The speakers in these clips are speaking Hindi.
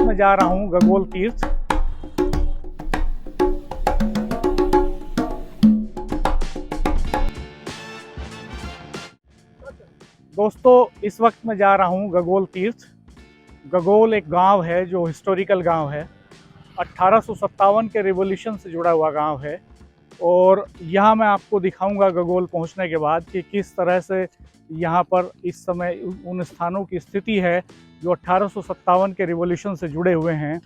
मैं जा रहा हूँ गगोल तीर्थ। दोस्तों, इस वक्त मैं जा रहा हूँ गगोल तीर्थ। गगोल एक गांव है जो हिस्टोरिकल गांव है। 1857 के रिवॉल्यूशन से जुड़ा हुआ गांव है और यहाँ मैं आपको दिखाऊंगा गगोल पहुँचने के बाद कि किस तरह से यहाँ पर इस समय उन स्थानों की स्थिति है जो 1857 के रिवॉल्यूशन से जुड़े हुए हैं।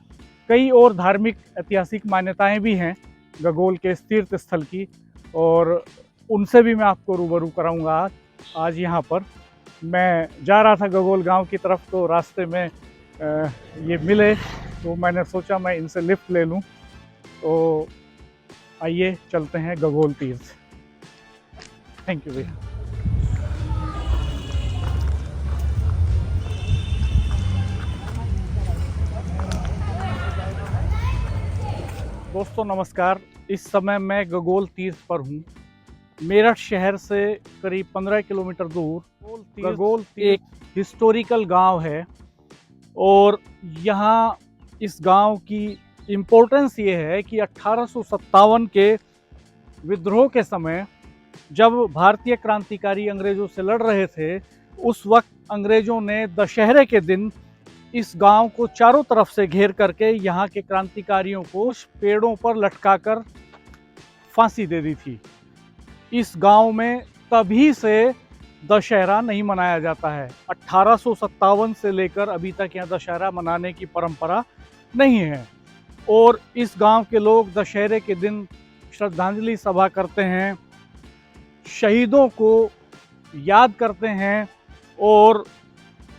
कई और धार्मिक ऐतिहासिक मान्यताएं भी हैं गगोल के इस तीर्थ स्थल की, और उनसे भी मैं आपको रूबरू कराऊंगा आज। यहाँ पर मैं जा रहा था गगोल गांव की तरफ, तो रास्ते में ये मिले तो मैंने सोचा मैं इनसे लिफ्ट ले लूं। तो आइए चलते हैं गगोल तीर्थ। थैंक यू भैया। दोस्तों नमस्कार, इस समय मैं गगोल तीर्थ पर हूँ। मेरठ शहर से करीब 15 किलोमीटर दूर गगोल एक हिस्टोरिकल गांव है और यहाँ इस गांव की इम्पोर्टेंस ये है कि 1857 के विद्रोह के समय जब भारतीय क्रांतिकारी अंग्रेजों से लड़ रहे थे, उस वक्त अंग्रेजों ने दशहरे के दिन इस गांव को चारों तरफ से घेर करके यहाँ के क्रांतिकारियों को पेड़ों पर लटकाकर फांसी दे दी थी। इस गांव में तभी से दशहरा नहीं मनाया जाता है। 1857 से लेकर अभी तक यहाँ दशहरा मनाने की परंपरा नहीं है और इस गांव के लोग दशहरे के दिन श्रद्धांजलि सभा करते हैं, शहीदों को याद करते हैं और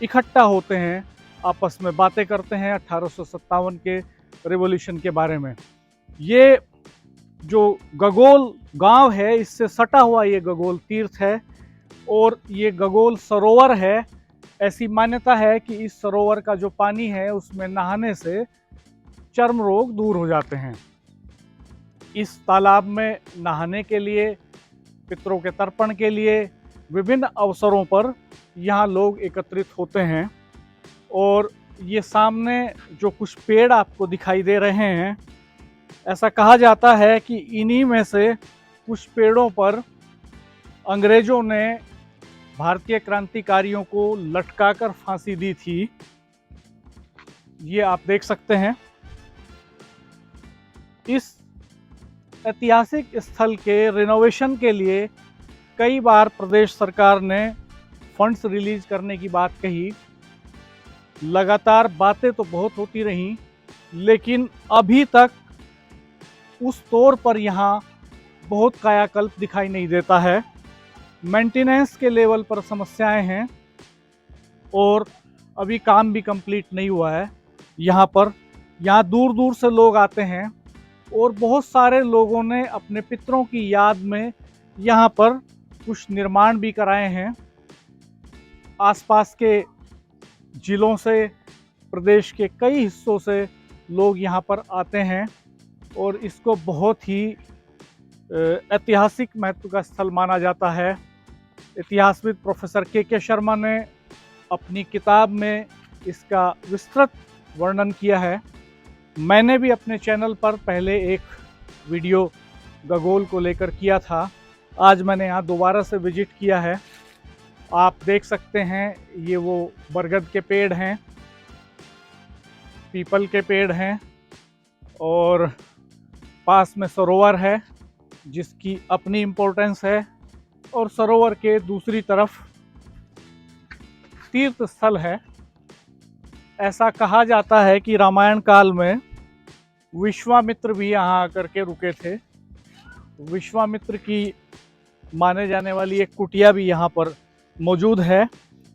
इकट्ठा होते हैं, आपस में बातें करते हैं 1857 के रिवॉल्यूशन के बारे में। ये जो गगोल गांव है, इससे सटा हुआ ये गगोल तीर्थ है और ये गगोल सरोवर है। ऐसी मान्यता है कि इस सरोवर का जो पानी है उसमें नहाने से चर्म रोग दूर हो जाते हैं। इस तालाब में नहाने के लिए, पितरों के तर्पण के लिए विभिन्न अवसरों पर यहाँ लोग एकत्रित होते हैं। और ये सामने जो कुछ पेड़ आपको दिखाई दे रहे हैं, ऐसा कहा जाता है कि इन्हीं में से कुछ पेड़ों पर अंग्रेजों ने भारतीय क्रांतिकारियों को लटकाकर फांसी दी थी। ये आप देख सकते हैं। इस ऐतिहासिक स्थल के रिनोवेशन के लिए कई बार प्रदेश सरकार ने फंड्स रिलीज करने की बात कही। लगातार बातें तो बहुत होती रहीं, लेकिन अभी तक उस तौर पर यहाँ बहुत कायाकल्प दिखाई नहीं देता है। मेंटेनेंस के लेवल पर समस्याएं हैं और अभी काम भी कंप्लीट नहीं हुआ है यहाँ पर। यहाँ दूर दूर से लोग आते हैं और बहुत सारे लोगों ने अपने पितरों की याद में यहाँ पर कुछ निर्माण भी कराए हैं। आसपास के जिलों से, प्रदेश के कई हिस्सों से लोग यहाँ पर आते हैं और इसको बहुत ही ऐतिहासिक महत्व का स्थल माना जाता है। इतिहासविद प्रोफेसर के शर्मा ने अपनी किताब में इसका विस्तृत वर्णन किया है। मैंने भी अपने चैनल पर पहले एक वीडियो गगोल को लेकर किया था। आज मैंने यहाँ दोबारा से विजिट किया है। आप देख सकते हैं, ये वो बरगद के पेड़ हैं, पीपल के पेड़ हैं और पास में सरोवर है जिसकी अपनी इम्पोर्टेंस है, और सरोवर के दूसरी तरफ तीर्थ स्थल है। ऐसा कहा जाता है कि रामायण काल में विश्वामित्र भी यहाँ आकर के रुके थे। विश्वामित्र की माने जाने वाली एक कुटिया भी यहाँ पर मौजूद है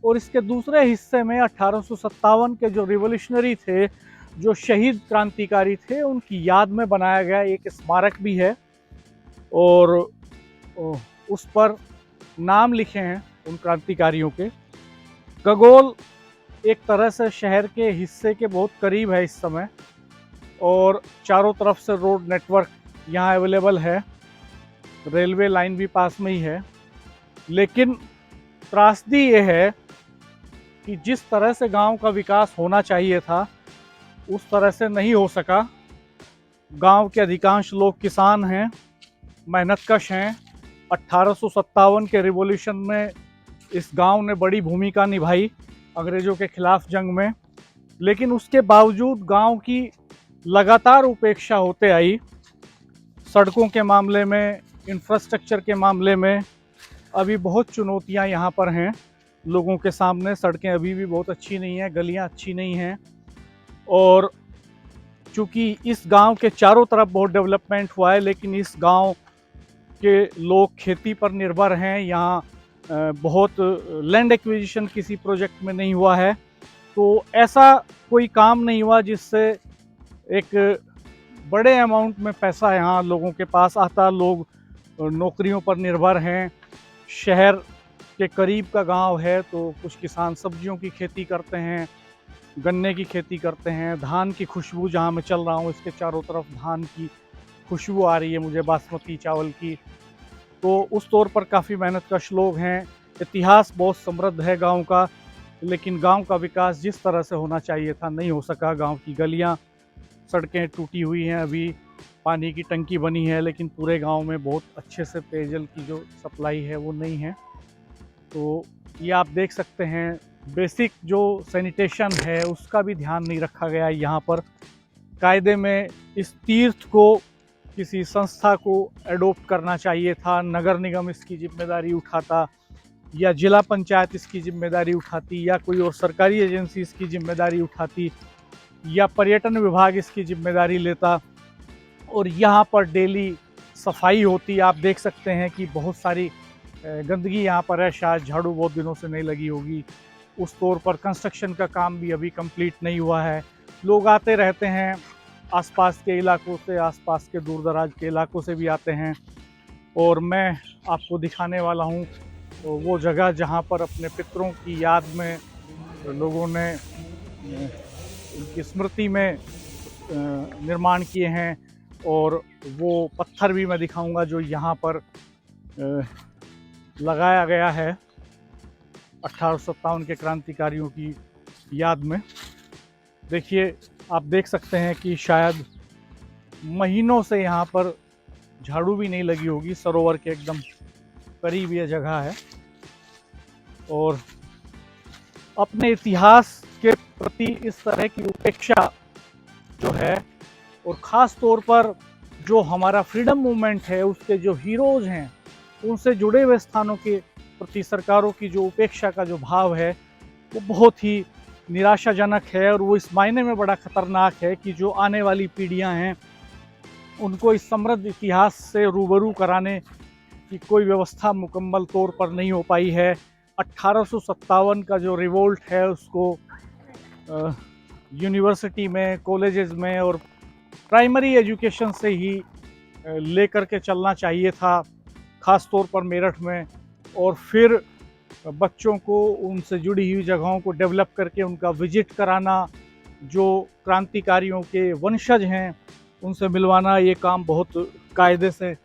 और इसके दूसरे हिस्से में 1857 के जो रिवॉल्यूशनरी थे, जो शहीद क्रांतिकारी थे, उनकी याद में बनाया गया एक स्मारक भी है और उस पर नाम लिखे हैं उन क्रांतिकारियों के। गगोल एक तरह से शहर के हिस्से के बहुत करीब है इस समय और चारों तरफ से रोड नेटवर्क यहाँ अवेलेबल है, रेलवे लाइन भी पास में ही है। लेकिन त्रासदी ये है कि जिस तरह से गांव का विकास होना चाहिए था, उस तरह से नहीं हो सका। गांव के अधिकांश लोग किसान हैं, मेहनतकश हैं। 1857 के रिवॉल्यूशन में इस गांव ने बड़ी भूमिका निभाई अंग्रेज़ों के खिलाफ जंग में, लेकिन उसके बावजूद गांव की लगातार उपेक्षा होते आई। सड़कों के मामले में, इंफ्रास्ट्रक्चर के मामले में अभी बहुत चुनौतियां यहाँ पर हैं लोगों के सामने। सड़कें अभी भी बहुत अच्छी नहीं हैं, गलियाँ अच्छी नहीं हैं। और चूँकि इस गांव के चारों तरफ बहुत डेवलपमेंट हुआ है, लेकिन इस गांव के लोग खेती पर निर्भर हैं। यहाँ बहुत लैंड एक्विजिशन किसी प्रोजेक्ट में नहीं हुआ है, तो ऐसा कोई काम नहीं हुआ जिससे एक बड़े अमाउंट में पैसा यहाँ लोगों के पास आता। लोग नौकरियों पर निर्भर हैं। शहर के करीब का गांव है, तो कुछ किसान सब्जियों की खेती करते हैं, गन्ने की खेती करते हैं। धान की खुशबू, जहाँ मैं चल रहा हूँ इसके चारों तरफ धान की खुशबू आ रही है मुझे, बासमती चावल की। तो उस तौर पर काफ़ी मेहनतकश लोग हैं। इतिहास बहुत समृद्ध है गांव का, लेकिन गांव का विकास जिस तरह से होना चाहिए था नहीं हो सका। गांव की गलियां, सड़कें टूटी हुई हैं, अभी पानी की टंकी बनी है, लेकिन पूरे गांव में बहुत अच्छे से पेयजल की जो सप्लाई है वो नहीं है। तो ये आप देख सकते हैं, बेसिक जो सैनिटेशन है उसका भी ध्यान नहीं रखा गया यहाँ पर। कायदे में इस तीर्थ को किसी संस्था को एडोप्ट करना चाहिए था, नगर निगम इसकी जिम्मेदारी उठाता, या जिला पंचायत इसकी जिम्मेदारी उठाती, या कोई और सरकारी एजेंसी इसकी जिम्मेदारी उठाती, या पर्यटन विभाग इसकी जिम्मेदारी लेता और यहाँ पर डेली सफाई होती। आप देख सकते हैं कि बहुत सारी गंदगी यहाँ पर है, शायद झाड़ू बहुत दिनों से नहीं लगी होगी। उस तौर पर कंस्ट्रक्शन का काम भी अभी कंप्लीट नहीं हुआ है। लोग आते रहते हैं, आसपास के इलाकों से, आसपास के दूर दराज के इलाकों से भी आते हैं। और मैं आपको दिखाने वाला हूँ तो वो जगह जहाँ पर अपने पितरों की याद में लोगों ने उनकी स्मृति में निर्माण किए हैं। और वो पत्थर भी मैं दिखाऊंगा जो यहाँ पर लगाया गया है 1857 के क्रांतिकारियों की याद में। देखिए, आप देख सकते हैं कि शायद महीनों से यहाँ पर झाड़ू भी नहीं लगी होगी। सरोवर के एकदम करीब ये जगह है। और अपने इतिहास के प्रति इस तरह की उपेक्षा जो है, और ख़ास तौर पर जो हमारा फ्रीडम मूवमेंट है उसके जो हीरोज़ हैं, उनसे जुड़े हुए स्थानों के प्रति सरकारों की जो उपेक्षा का जो भाव है वो बहुत ही निराशाजनक है। और वो इस मायने में बड़ा ख़तरनाक है कि जो आने वाली पीढ़ियां हैं उनको इस समृद्ध इतिहास से रूबरू कराने की कोई व्यवस्था मुकम्मल तौर पर नहीं हो पाई है। 1857 का जो रिवोल्ट है उसको यूनिवर्सिटी में, कॉलेजेस में और प्राइमरी एजुकेशन से ही लेकर के चलना चाहिए था, ख़ास तौर पर मेरठ में। और फिर बच्चों को उनसे जुड़ी हुई जगहों को डेवलप करके उनका विजिट कराना, जो क्रांतिकारियों के वंशज हैं उनसे मिलवाना, ये काम बहुत कायदे से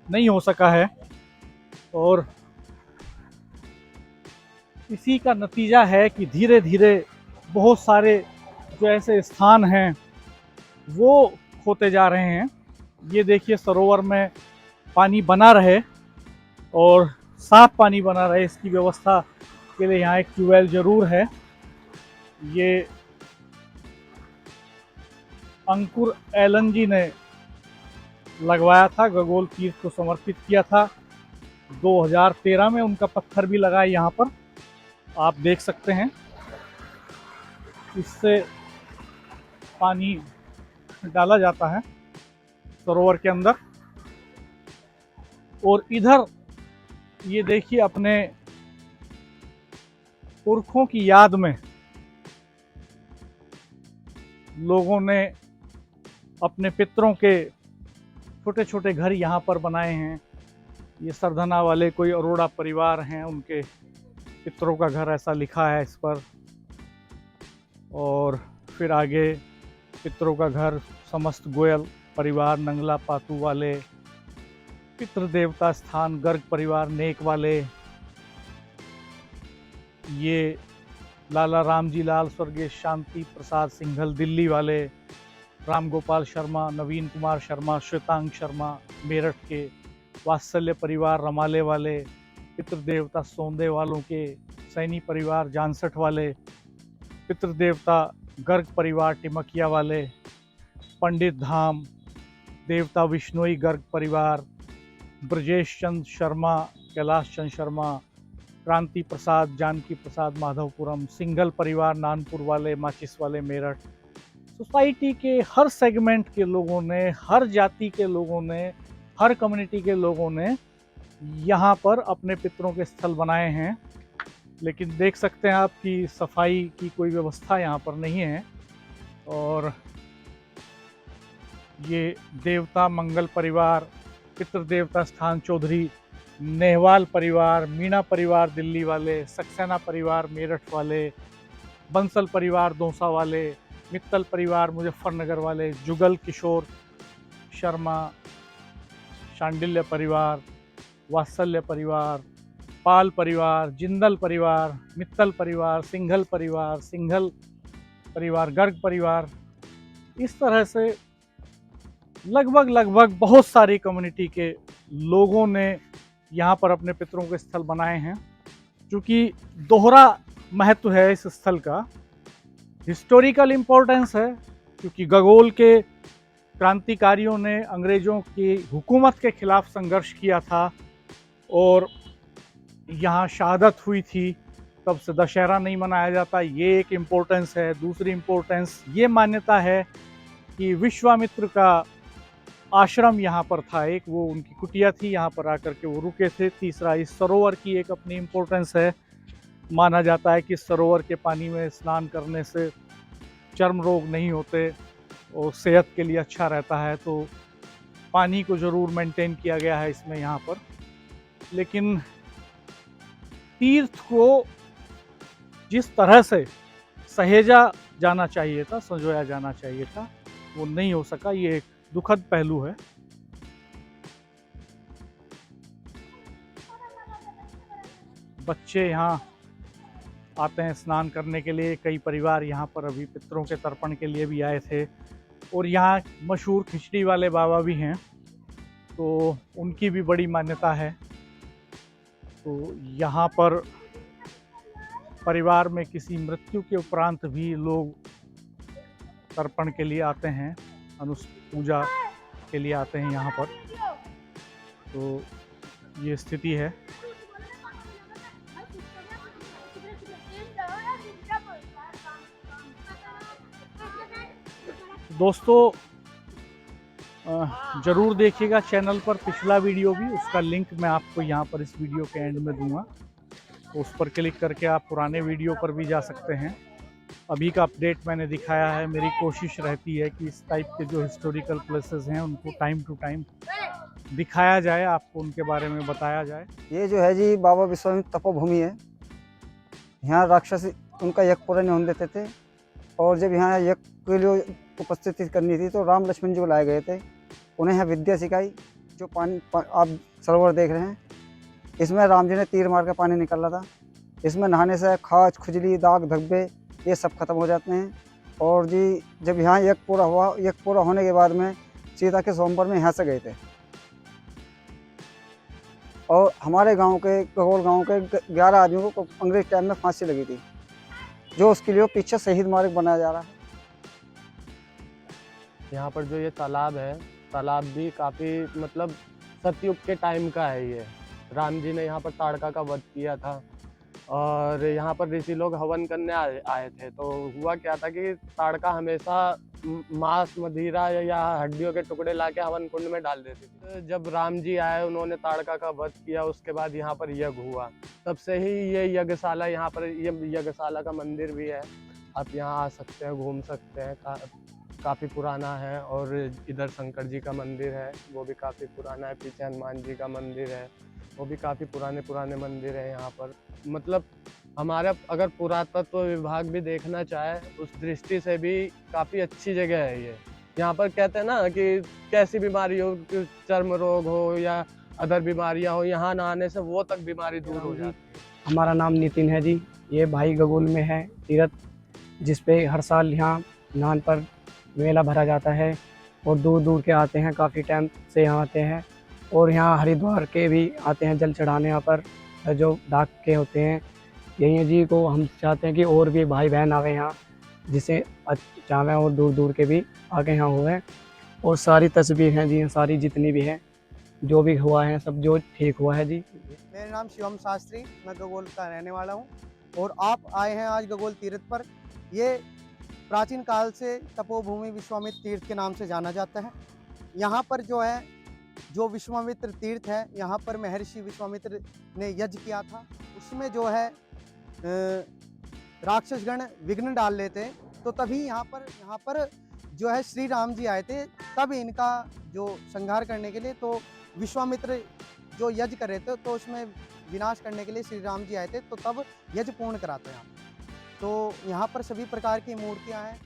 नहीं हो सका है। और इसी का नतीजा है कि धीरे धीरे बहुत सारे जो ऐसे स्थान हैं वो होते जा रहे हैं। ये देखिए, सरोवर में पानी बना रहे और साफ पानी बना रहे, इसकी व्यवस्था के लिए यहाँ एक ट्यूबवेल ज़रूर है। ये अंकुर एलन जी ने लगवाया था, गगोल तीर्थ को समर्पित किया था। 2013 में उनका पत्थर भी लगा है यहाँ पर, आप देख सकते हैं। इससे पानी डाला जाता है सरोवर के अंदर। और इधर ये देखिए, अपने पुरखों की याद में लोगों ने अपने पितरों के छोटे छोटे घर यहाँ पर बनाए हैं। ये सरधना वाले कोई अरोड़ा परिवार हैं, उनके पितरों का घर ऐसा लिखा है इस पर। और फिर आगे पितरों का घर समस्त गोयल परिवार, नंगला पातू वाले, पितृ देवता स्थान गर्ग परिवार नेक वाले, ये लाला रामजी लाल स्वर्गीय शांति प्रसाद सिंघल दिल्ली वाले, राम गोपाल शर्मा, नवीन कुमार शर्मा, श्वेतांग शर्मा मेरठ के, वात्सल्य परिवार रमाले वाले, पितृदेवता सोंदे वालों के, सैनी परिवार जानसठ वाले, पितृदेवता गर्ग परिवार टिमकिया वाले, पंडित धाम देवता विश्नोई गर्ग परिवार, ब्रजेश चंद शर्मा, कैलाश चंद शर्मा, क्रांति प्रसाद, जानकी प्रसाद माधवपुरम, सिंघल परिवार नानपुर वाले, माचिस वाले मेरठ। सोसाइटी के हर सेगमेंट के लोगों ने, हर जाति के लोगों ने, हर कम्युनिटी के लोगों ने यहाँ पर अपने पितरों के स्थल बनाए हैं। लेकिन देख सकते हैं आप कि सफाई की कोई व्यवस्था यहाँ पर नहीं है। और ये देवता मंगल परिवार, पितृदेवता स्थान चौधरी, नेहवाल परिवार, मीणा परिवार दिल्ली वाले, सक्सेना परिवार मेरठ वाले, बंसल परिवार दौसा वाले, मित्तल परिवार मुजफ्फरनगर वाले, जुगल किशोर शर्मा, शांडिल्य परिवार, वात्सल्य परिवार, पाल परिवार, जिंदल परिवार, मित्तल परिवार, सिंघल परिवार, सिंघल परिवार, गर्ग परिवार, इस तरह से लगभग बहुत सारी कम्युनिटी के लोगों ने यहाँ पर अपने पितरों के स्थल बनाए हैं। क्योंकि दोहरा महत्व है इस स्थल का, हिस्टोरिकल इम्पोर्टेंस है क्योंकि गगोल के क्रांतिकारियों ने अंग्रेज़ों की हुकूमत के खिलाफ संघर्ष किया था और यहाँ शहादत हुई थी, तब से दशहरा नहीं मनाया जाता, ये एक इम्पोर्टेंस है। दूसरी इम्पोर्टेंस ये मान्यता है कि विश्वामित्र का आश्रम यहाँ पर था, एक वो उनकी कुटिया थी, यहाँ पर आकर के वो रुके थे। तीसरा, इस सरोवर की एक अपनी इम्पोर्टेंस है, माना जाता है कि सरोवर के पानी में स्नान करने से चर्म रोग नहीं होते और सेहत के लिए अच्छा रहता है, तो पानी को ज़रूर मेंटेन किया गया है इसमें यहाँ पर। लेकिन तीर्थ को जिस तरह से सहेजा जाना चाहिए था, संजोया जाना चाहिए था, वो नहीं हो सका। ये एक दुखद पहलू है। बच्चे यहाँ आते हैं स्नान करने के लिए, कई परिवार यहाँ पर अभी पितरों के तर्पण के लिए भी आए थे। और यहाँ मशहूर खिचड़ी वाले बाबा भी हैं, तो उनकी भी बड़ी मान्यता है। तो यहाँ पर परिवार में किसी मृत्यु के उपरांत भी लोग तर्पण के लिए आते हैं, पूजा के लिए आते हैं यहाँ पर। तो ये स्थिति है। दोस्तों ज़रूर देखिएगा चैनल पर पिछला वीडियो भी, उसका लिंक मैं आपको यहाँ पर इस वीडियो के एंड में दूंगा, तो उस पर क्लिक करके आप पुराने वीडियो पर भी जा सकते हैं। अभी का अपडेट मैंने दिखाया है। मेरी कोशिश रहती है कि इस टाइप के जो हिस्टोरिकल प्लेसेस हैं उनको टाइम टू टाइम दिखाया जाए, आपको उनके बारे में बताया जाए। ये जो है जी बाबा विश्वामित्र तपोभूमि है। यहाँ राक्षस उनका यज्ञ पूरा नहीं होने देते थे, और जब यहाँ यज्ञ के लिए उपस्थिति करनी थी तो राम लक्ष्मण जी को लाए गए थे। उन्हें यहाँ विद्या सिखाई। जो पानी आप सरोवर देख रहे हैं, इसमें राम जी ने तीर मार के पानी निकल रहा था। इसमें नहाने से खाज, खुजली, दाग, धब्बे ये सब खत्म हो जाते हैं। और जी जब यहाँ यज्ञ पूरा हुआ, यज्ञ पूरा होने के बाद में सीता के स्वयंवर में यहाँ से गए थे। और हमारे गांव के, गगोल गांव के 11 आदमियों को अंग्रेज टाइम में फांसी लगी थी, जो उसके लिए पीछे शहीद मार्ग बनाया जा रहा है। यहाँ पर जो ये तालाब है, तालाब भी काफ़ी मतलब सतयुग के टाइम का है। ये राम जी ने यहाँ पर ताड़का का वध किया था और यहाँ पर ऋषि लोग हवन करने आए थे। तो हुआ क्या था कि ताड़का हमेशा मांस, मदिरा या हड्डियों के टुकड़े लाके हवन कुंड में डाल देती थी। जब राम जी आए, उन्होंने ताड़का का वध किया, उसके बाद यहाँ पर यज्ञ हुआ। तब से ही ये यज्ञशाला, यहाँ पर ये यज्ञशाला का मंदिर भी है। आप यहाँ आ सकते हैं, घूम सकते हैं, काफ़ी पुराना है। और इधर शंकर जी का मंदिर है, वो भी काफ़ी पुराना है। पीछे हनुमान जी का मंदिर है, वो भी काफ़ी पुराने मंदिर है यहाँ पर। मतलब हमारा अगर पुरातत्व विभाग भी देखना चाहे, उस दृष्टि से भी काफ़ी अच्छी जगह है ये। यहाँ पर कहते हैं ना कि कैसी बीमारी हो, चर्म रोग हो या अदर बीमारियाँ हो, यहाँ नहाने से वो तक बीमारी दूर हो जाती है। हमारा नाम नितिन है जी। ये भाई गगोल में है तीर्थ, जिस पे हर साल यहाँ नहान पर मेला भरा जाता है और दूर दूर के आते हैं, काफ़ी टाइम से यहाँ आते हैं। और यहाँ हरिद्वार के भी आते हैं जल चढ़ाने यहाँ पर, जो डाक के होते हैं यही है जी। को हम चाहते हैं कि और भी भाई बहन आवे यहाँ, जिसे चाहें और दूर दूर के भी आके यहाँ हुए। और सारी तस्वीर हैं जी, सारी जितनी भी हैं, जो भी हुआ है सब जो ठीक हुआ है जी। मेरा नाम शिवम शास्त्री, मैं गगोल का रहने वाला हूँ और आप आए हैं आज गगोल तीर्थ पर। ये प्राचीन काल से तपोभूमि विश्वामित्र तीर्थ के नाम से जाना जाता है। यहाँ पर जो विश्वामित्र तीर्थ है, यहाँ पर महर्षि विश्वामित्र ने यज्ञ किया था। उसमें जो है राक्षसगण विघ्न डाल लेते, तो तभी यहाँ पर जो है श्री राम जी आए थे, तब इनका जो संहार करने के लिए, तो विश्वामित्र जो यज्ञ कर रहे थे तो उसमें विनाश करने के लिए श्री राम जी आए थे, तो तब यज्ञ पूर्ण कराते हैं। तो यहाँ पर सभी प्रकार की मूर्तियाँ हैं।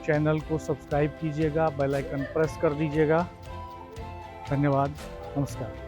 चैनल को सब्सक्राइब कीजिएगा, बेल आइकन प्रेस कर दीजिएगा। धन्यवाद, नमस्कार।